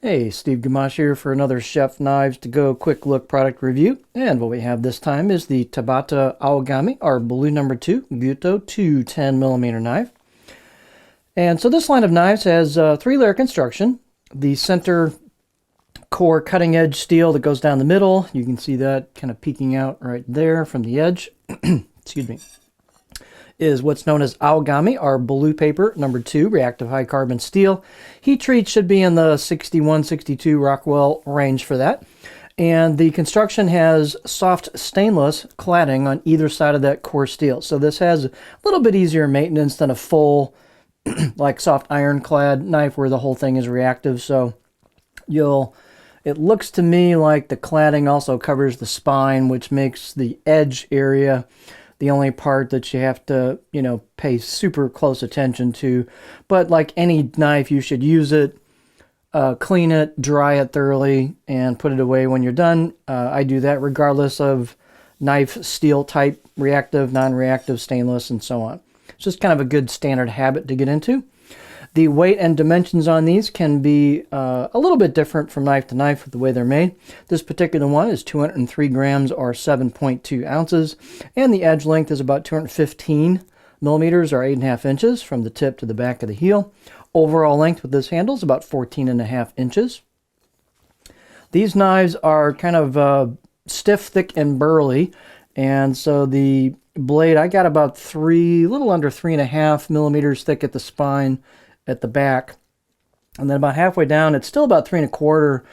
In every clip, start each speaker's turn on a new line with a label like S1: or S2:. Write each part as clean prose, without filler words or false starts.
S1: Hey, Steve Gamache here for another Chef Knives to Go quick look product review. And what we have this time is the Tabata Aogami, our blue number 2 Gyuto 210mm knife. And so this line of knives has 3-layer construction. The center core cutting edge steel that goes down the middle. You can see that kind of peeking out right there from the edge. Excuse me. Is what's known as Aogami, our blue paper, number 2, reactive high carbon steel. Heat treat should be in the 61, 62 Rockwell range for that. And the construction has soft stainless cladding on either side of that core steel. So this has a little bit easier maintenance than a full, like soft ironclad knife where the whole thing is reactive. So it looks to me like the cladding also covers the spine, which makes the edge area the only part that you have to, pay super close attention to. But like any knife, you should use it, clean it, dry it thoroughly, and put it away when you're done. I do that regardless of knife steel type, reactive, non-reactive, stainless, and so on. It's just kind of a good standard habit to get into. The weight and dimensions on these can be a little bit different from knife to knife with the way they're made. This particular one is 203 grams or 7.2 ounces, and the edge length is about 215 millimeters or 8.5 inches from the tip to the back of the heel. Overall length with this handle is about 14.5 inches. These knives are kind of stiff, thick, and burly, and so the blade, I got about a little under 3.5 millimeters thick at the spine, at the back, and then about halfway down it's still about 3.25,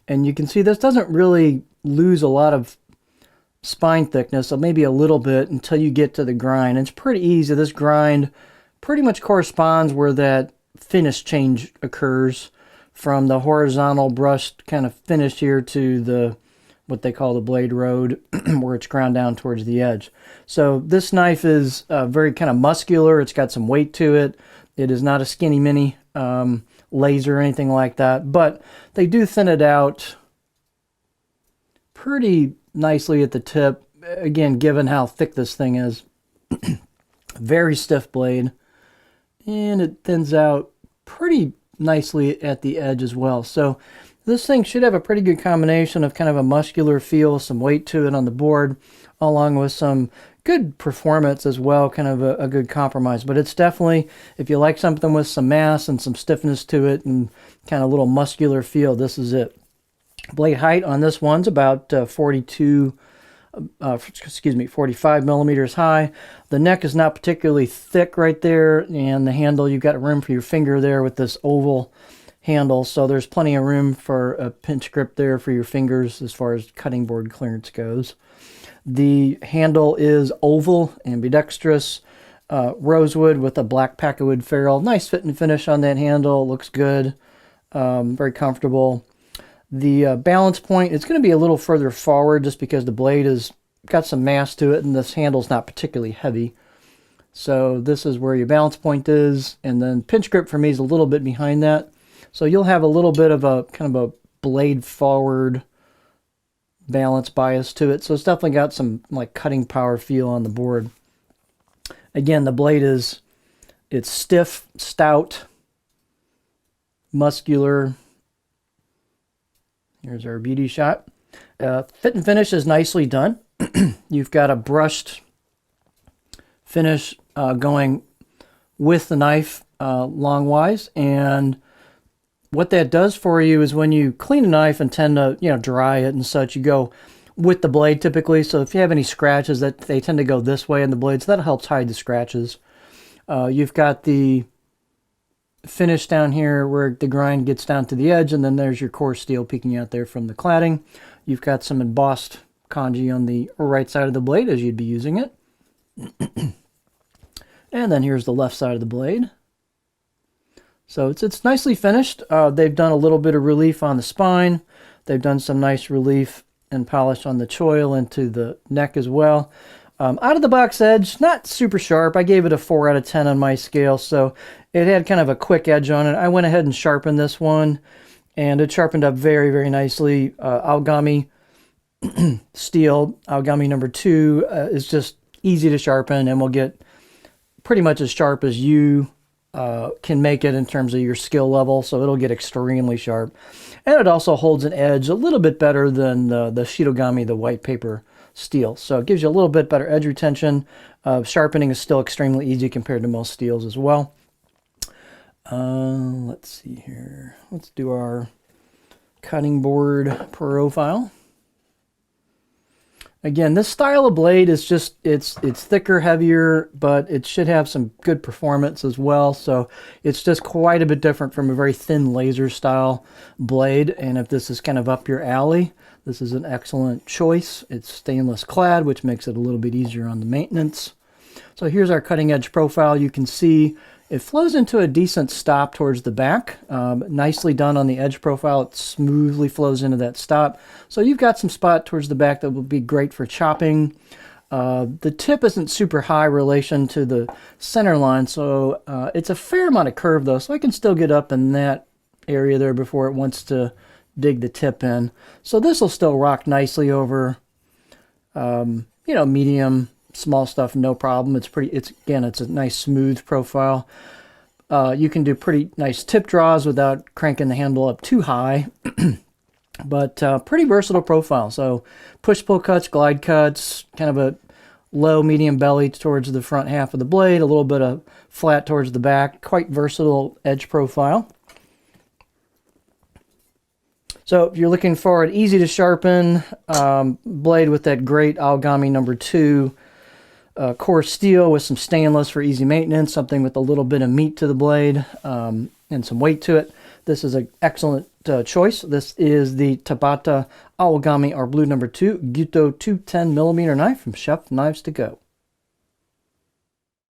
S1: and you can see this doesn't really lose a lot of spine thickness, so maybe a little bit until you get to the grind. And it's pretty easy. This grind pretty much corresponds where that finish change occurs from the horizontal brushed kind of finish here to the what they call the blade road where it's ground down towards the edge. So this knife is very kind of muscular. It's got some weight to it. It is not a skinny mini laser or anything like that, but they do thin it out pretty nicely at the tip. Again, given how thick this thing is. Very stiff blade, and it thins out pretty nicely at the edge as well. So this thing should have a pretty good combination of kind of a muscular feel, some weight to it on the board, along with some good performance as well, kind of a good compromise. But it's definitely, if you like something with some mass and some stiffness to it and kind of a little muscular feel, this is it. Blade height on this one's about 45 millimeters high. The neck is not particularly thick right there, and the handle, you've got room for your finger there with this oval handle, so there's plenty of room for a pinch grip there for your fingers as far as cutting board clearance goes. The handle is oval, ambidextrous, rosewood with a black packawood ferrule. Nice fit and finish on that handle. Looks good. Very comfortable. The balance point, it's going to be a little further forward just because the blade has got some mass to it, and this handle's not particularly heavy. So this is where your balance point is, and then pinch grip for me is a little bit behind that. So you'll have a little bit of a kind of a blade forward balance bias to it. So it's definitely got some like cutting power feel on the board. Again, the blade it's stiff, stout, muscular. Here's our beauty shot. Fit and finish is nicely done. You've got a brushed finish going with the knife longwise, and what that does for you is when you clean a knife and tend to, dry it and such, you go with the blade typically. So if you have any scratches, that they tend to go this way in the blade, so that helps hide the scratches. You've got the finish down here where the grind gets down to the edge, and then there's your core steel peeking out there from the cladding. You've got some embossed kanji on the right side of the blade as you'd be using it. And then here's the left side of the blade. So it's nicely finished. They've done a little bit of relief on the spine. They've done some nice relief and polish on the choil into the neck as well. Out of the box edge, not super sharp. I gave it a 4 out of 10 on my scale, so it had kind of a quick edge on it. I went ahead and sharpened this one, and it sharpened up very, very nicely. Aogami steel, Aogami number 2, is just easy to sharpen and will get pretty much as sharp as you can make it in terms of your skill level, so it'll get extremely sharp. And it also holds an edge a little bit better than the Shitogami, the white paper steel. So it gives you a little bit better edge retention. Sharpening is still extremely easy compared to most steels as well. Let's see here. Let's do our cutting board profile. Again, this style of blade is just, it's thicker, heavier, but it should have some good performance as well. So it's just quite a bit different from a very thin laser style blade. And if this is kind of up your alley, this is an excellent choice. It's stainless clad, which makes it a little bit easier on the maintenance. So here's our cutting edge profile. You can see it flows into a decent stop towards the back. Nicely done on the edge profile. It smoothly flows into that stop. So you've got some spot towards the back that will be great for chopping. The tip isn't super high relation to the center line, so it's a fair amount of curve though, so I can still get up in that area there before it wants to dig the tip in. So this will still rock nicely over, you know, medium, small stuff, no problem. Again, it's a nice smooth profile. You can do pretty nice tip draws without cranking the handle up too high, but pretty versatile profile. So push-pull cuts, glide cuts, kind of a low, medium belly towards the front half of the blade, a little bit of flat towards the back, quite versatile edge profile. So if you're looking for an easy to sharpen blade with that great Aogami #2 core steel with some stainless for easy maintenance, something with a little bit of meat to the blade and some weight to it, this is an excellent choice. This is the Tabata Aogami R Blue #2 Gyuto 210mm knife from Chef Knives to Go.